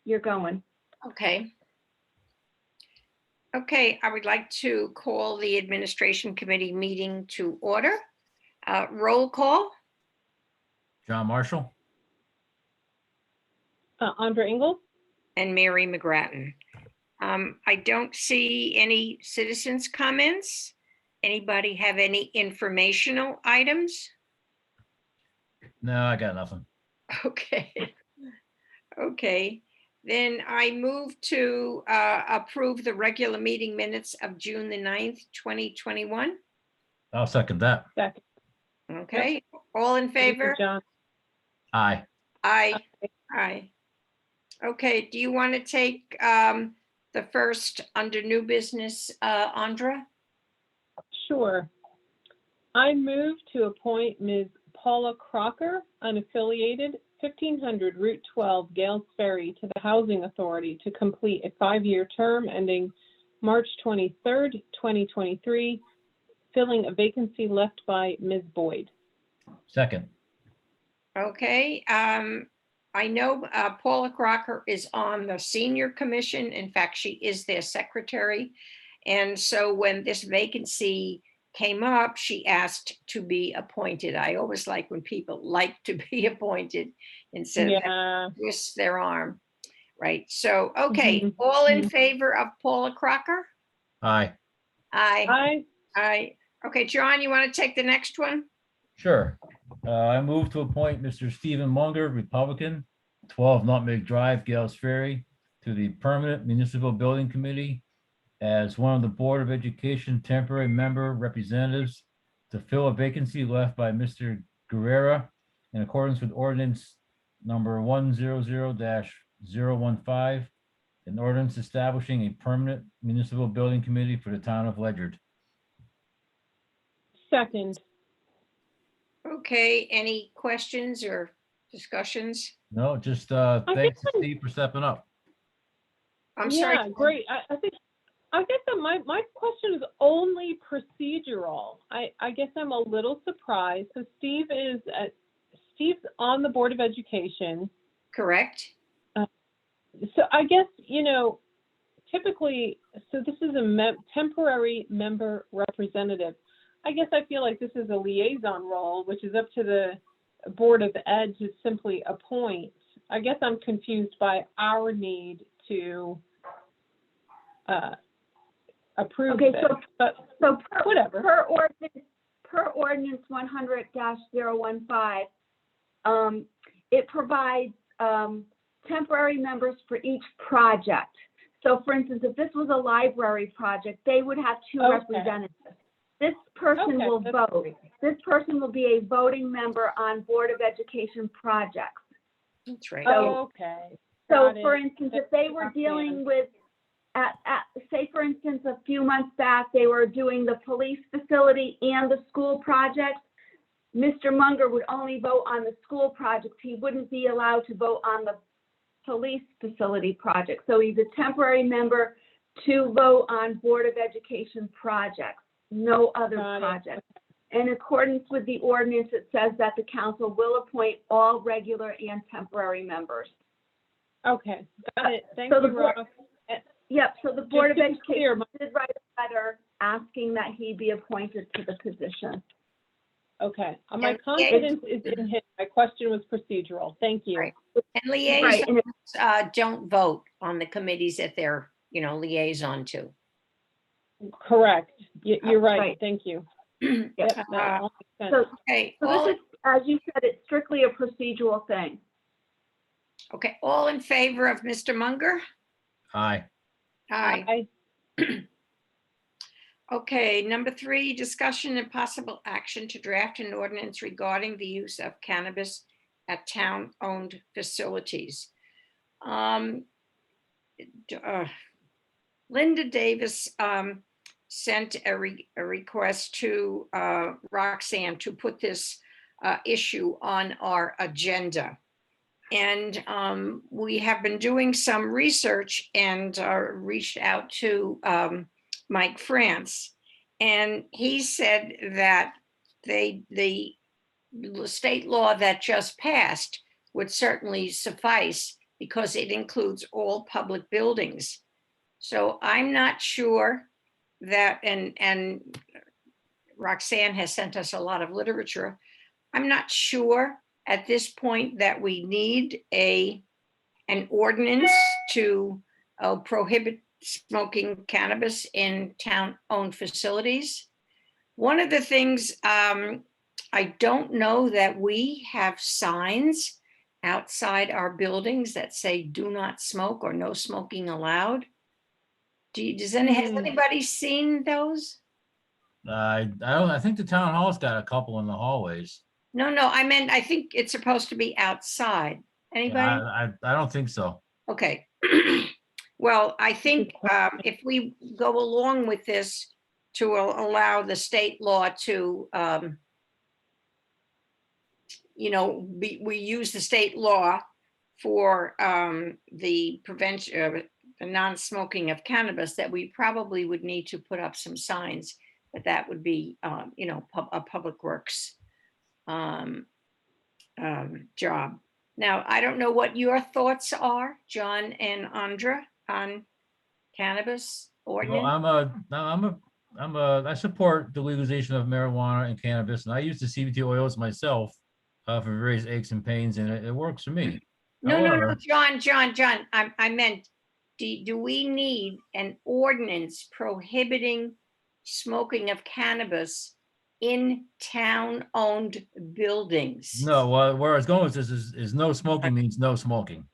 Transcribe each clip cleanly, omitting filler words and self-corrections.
you're going. Okay. Okay, I would like to call the Administration Committee meeting to order. Roll call. John Marshall. Andra Ingalls. And Mary McGrattan. I don't see any citizens' comments. Anybody have any informational items? No, I got nothing. Okay. Okay, then I move to approve the regular meeting minutes of June the 9th, 2021. I'll second that. Second. Okay, all in Thank you, favor? John. Aye. Aye. Aye. Okay, do you want to take the first under new business, Andra? Sure. I move to appoint Ms. Paula Crocker, unaffiliated, 1500 Route 12, Gales Ferry, to the Housing Authority to complete a 5-year term ending March 23rd, 2023, filling a vacancy left by Ms. Boyd. Second. Okay, I know Paula Crocker is on the senior commission. In fact, she is their secretary. And so when this vacancy came up, she asked to be appointed. I always like when people like to be appointed instead of twist their arm. Right. So, okay, all in favor of Paula Crocker? Aye. Aye. Aye. Aye. Okay, John, you want to take the next one? Sure. I move to appoint Mr. Stephen Munger, Republican, 12 Nutmeg Drive, Gales Ferry, to the Permanent Municipal Building Committee as one of the Board of Education temporary member representatives to fill a vacancy left by Mr. Guerrera in accordance with ordinance number 100-015, an ordinance establishing a permanent municipal building committee for the town of Ledyard. Second. Okay, any questions or discussions? No, just thanks to Steve for stepping up. I'm sorry. Yeah, great. I guess that my question is only procedural. I guess I'm a little surprised. So Steve's on the Board of Education. Correct. So I guess, typically, so this is a temporary member representative. I guess I feel like this is a liaison role, which is up to the Board of Ed to simply appoint. I guess I'm confused by our need to approve. Okay, this, so whatever. Per ordinance 100-015, it provides temporary members for each project. So for instance, if this was a library project, they would have two representatives. This person will vote. This person will be a voting member on Board of Education projects. That's right. So for instance, if they were dealing with, say for instance, a few months back, they were doing the police facility and the school project, Mr. Munger would only vote on the school project. He wouldn't be allowed to vote on the police facility project. So he's a temporary member to vote on Board of Education projects, no other projects. In accordance with the ordinance, it says that the council will appoint all regular and temporary members. Okay, got it. Thank So you, the board, Rob. yep, so the Board of Just to be clear, Education did write a letter asking that he be appointed to the position. Okay, my confidence is in him. My question was procedural. Thank you. Right. And liaisons don't vote on the committees that they're, liaison to. Correct. You're right. Thank you. Yep. That all makes sense. Okay. So this is, as you said, it's strictly a procedural thing. Okay, all in favor of Mr. Munger? Aye. Aye. Okay, number 3, discussion and possible action to draft an ordinance regarding the use of cannabis at town-owned facilities. Linda Davis sent a request to Roxanne to put this issue on our agenda. And we have been doing some research and reached out to Mike France, and he said that the state law that just passed would certainly suffice because it includes all public buildings. So I'm not sure that, and Roxanne has sent us a lot of literature. I'm not sure at this point that we need an ordinance to prohibit smoking cannabis in town-owned facilities. One of the things, I don't know that we have signs outside our buildings that say do not smoke or no smoking allowed. Has anybody seen those? I think the town hall's got a couple in the hallways. No, I think it's supposed to be outside. Anybody? I don't think so. Okay. Well, I think if we go along with this to allow the state law to, we use the state law for the prevention, the non-smoking of cannabis, that we probably would need to put up some signs, but that would be, a public works job. Now, I don't know what your thoughts are, John and Andra, on cannabis ordinance. I support the legalization of marijuana and cannabis, and I use the CBD oils myself for various aches and pains, and it works for me. No, John, I meant, do we need an ordinance prohibiting smoking of cannabis in town-owned buildings? No, where I was going with this is no smoking means no smoking.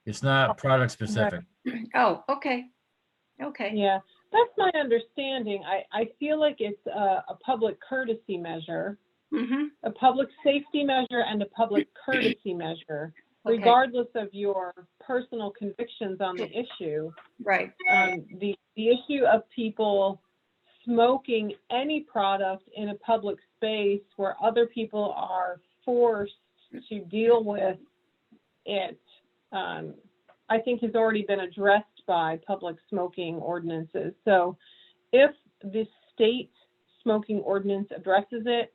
It's not product specific. Oh, okay. Yeah, that's my understanding. I feel like it's a public courtesy measure, a public safety measure, and a public courtesy measure, regardless of your personal convictions on the issue. Right. The issue of people smoking any product in a public space where other people are forced to deal with it, I think has already been addressed by public smoking ordinances. So if the state smoking ordinance addresses it,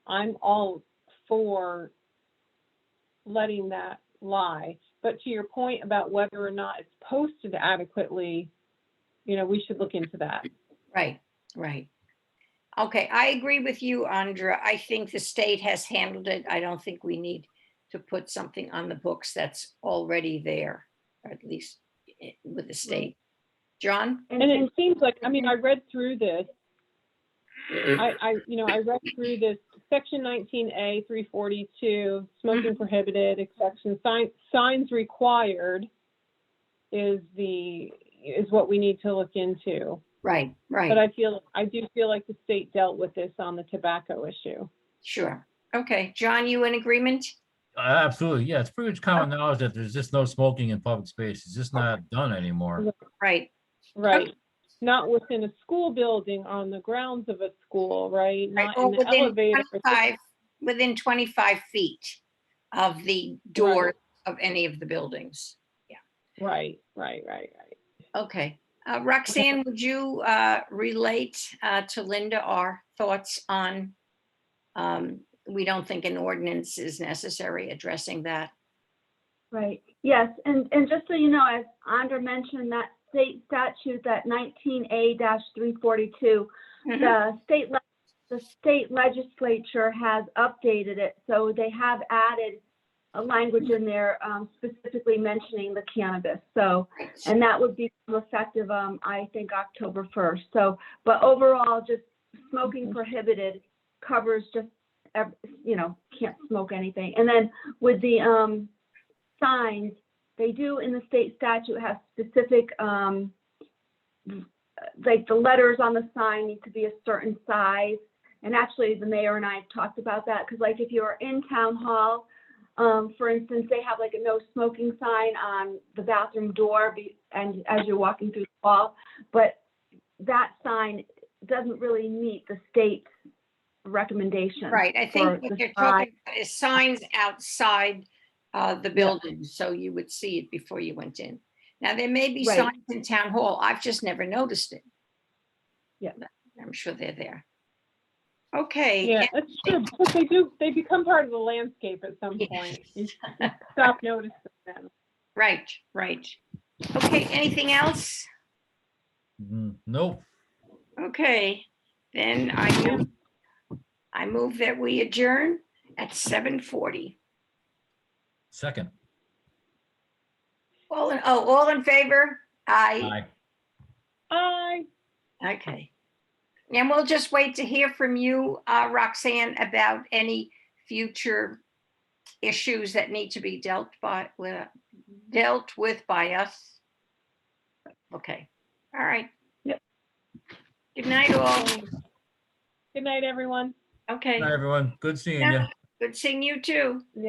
I'm all for letting that lie. But to your point about whether or not it's posted adequately, we should look into that. Right. Okay, I agree with you, Andra. I think the state has handled it. I don't think we need to put something on the books that's already there, or at least with the state. John? And it seems like, I read through this. I read through this section 19A 342, smoking prohibited, exception, signs required is what we need to look into. Right. But I do feel like the state dealt with this on the tobacco issue. Sure. Okay, John, you in agreement? Absolutely. Yeah, it's pretty much common knowledge that there's just no smoking in public space. It's just not done anymore. Right. Not within a school building, on the grounds of a school, right? Not in the within elevator. Within 25 feet of the door of any of the buildings. Yeah. Right. Okay. Roxanne, would you relate to Linda our thoughts on, we don't think an ordinance is necessary addressing that? Right, yes, and just so you know, as Andra mentioned, that state statute, that 19A-342, the state legislature has updated it, so they have added a language in there specifically mentioning the cannabis. So, and that would be effective, I think, October 1st. So, but overall, just smoking prohibited covers just, can't smoke anything. And then with the signs, they do in the state statute have specific, like the letters on the sign need to be a certain size. And actually, the mayor and I talked about that, because like if you're in town hall, for instance, they have like a no smoking sign on the bathroom door and as you're walking through the hall, but that sign doesn't really meet the state's recommendation. Right, I think what they're talking about is signs outside the building, so you would see it before you went in. Now, there may be signs in town hall. I've just never noticed it. Yeah. I'm sure they're there. Okay. Yeah, that's true. Because they become part of the landscape at some point. You stop noticing them. Right, right. Okay, anything else? Nope. Okay, then I move that we adjourn at 7:40. Second. All in favor? Aye. Aye. Aye. Okay. And we'll just wait to hear from you, Roxanne, about any future issues that need to be dealt with by us. Okay, all right. Yep. Good night, all. Good night, everyone. Okay, Hi, everyone. Good seeing you. good seeing you too.